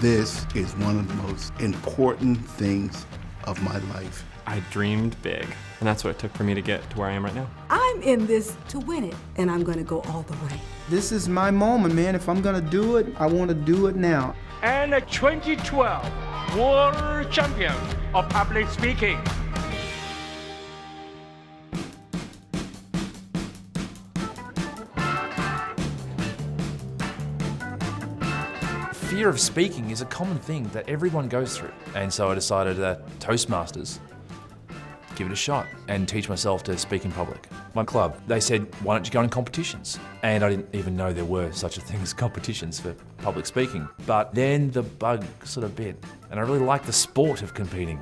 This is one of the most important things of my life. I dreamed big, and that's what it took for me to get to where I am right now. I'm in this to win it, and I'm gonna go all the way. This is my moment, man. If I'm gonna do it, I wanna do it now. And a 2012 World Champion of Public Speaking. Fear of speaking is a common thing that everyone goes through. And so I decided that TOASTMASTERS, give it a shot and teach myself to speak in public. My club, they said, why don't you go in competitions? And I didn't even know there were such a thing as competitions for public speaking. But then the bug sort of bit, and I really like the sport of competing.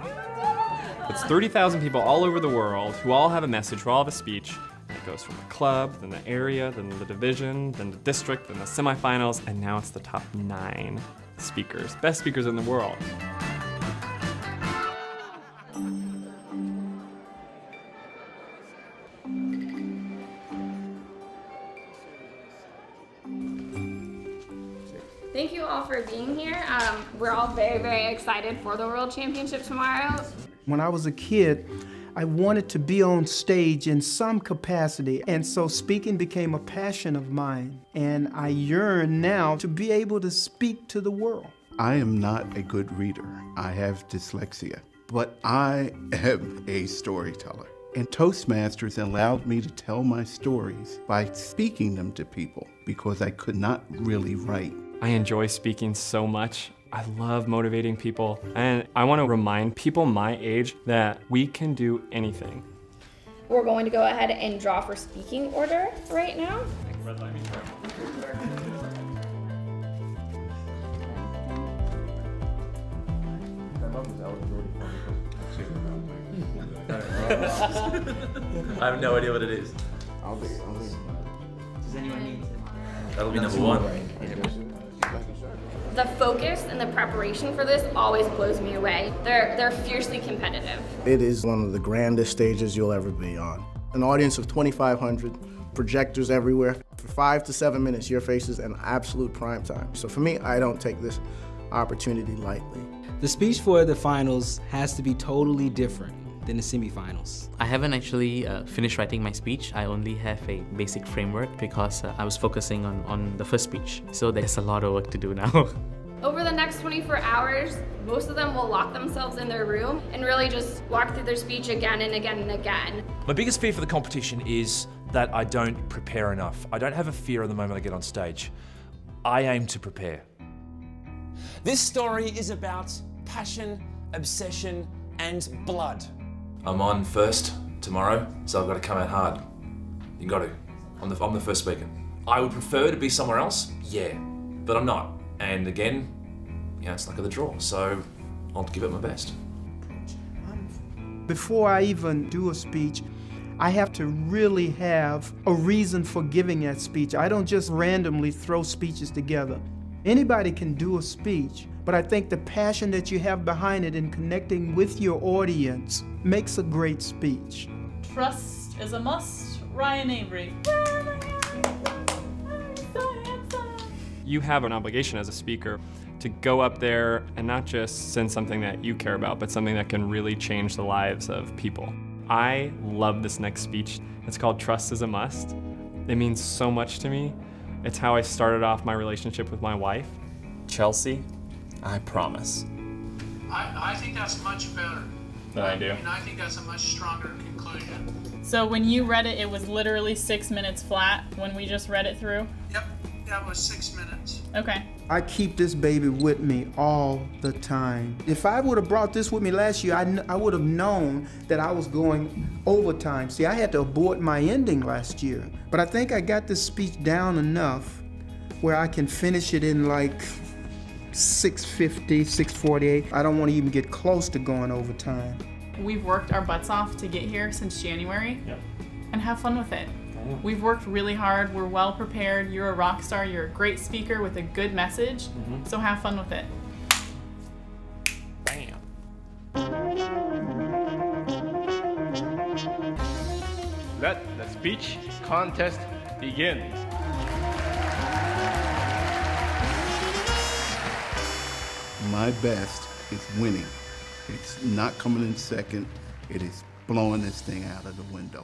It's 30,000 people all over the world who all have a message, who all have a speech. It goes from the club, then the area, then the division, then the district, then the semifinals, and now it's the top 9 speakers, best speakers in the world. Thank you all for being here. We're all very, very excited for the World Championship tomorrow. When I was a kid, I wanted to be on stage in some capacity, and so speaking became a passion of mine, and I yearn now to be able to speak to the world. I am not a good reader. I have dyslexia, but I am a storyteller. And Toastmasters allowed me to tell my stories by speaking them to people because I could not really write. I enjoy speaking so much. I love motivating people, and I want to remind people my age that we can do anything. We're going to go ahead and draw for speaking order right now. I have no idea what it is. Does anyone need to? That'll be number 1. The focus and the preparation for this always blows me away. They're fiercely competitive. It is one of the grandest stages you'll ever be on. An audience of 2,500, projectors everywhere. For 5 to 7 minutes, your face is an absolute prime time. So for me, I don't take this opportunity lightly. The speech for the finals has to be totally different than the semifinals. I haven't actually finished writing my speech. I only have a basic framework because I was focusing on the first speech. So there's a lot of work to do now. Over the next 24 hours, most of them will lock themselves in their room and really just walk through their speech again and again and again. My biggest fear for the competition is that I don't prepare enough. I don't have a fear at the moment I get on stage. I aim to prepare. This story is about passion, obsession, and blood. I'm on first tomorrow, so I've got to come out hard. You got to. I'm the first speaker. I would prefer to be somewhere else, yeah, but I'm not. And again, you know, it's luck of the draw, so I'll give it my best. Before I even do a speech, I have to really have a reason for giving that speech. I don't just randomly throw speeches together. Anybody can do a speech, but I think the passion that you have behind it and connecting with your audience makes a great speech. Trust is a must, Ryan Avery. You have an obligation as a speaker to go up there and not just send something that you care about, but something that can really change the lives of people. I love this next speech. It's called Trust is a Must. It means so much to me. It's how I started off my relationship with my wife. Chelsea, I promise. I think that's much better. Than I do. And I think that's a much stronger conclusion. So when you read it, it was literally 6 minutes flat when we just read it through? Yep, that was 6 minutes. Okay. I keep this baby with me all the time. If I would have brought this with me last year, I would have known that I was going overtime. See, I had to abort my ending last year, but I think I got this speech down enough where I can finish it in like 6:50, 6:48. I don't want to even get close to going overtime. We've worked our butts off to get here since January. Yep. And have fun with it. We've worked really hard, we're well prepared, you're a rock star, you're a great speaker with a good message, so have fun with it. Bam. Let the speech contest begin. my best is winning. It's not coming in second. It is blowing this thing out of the window.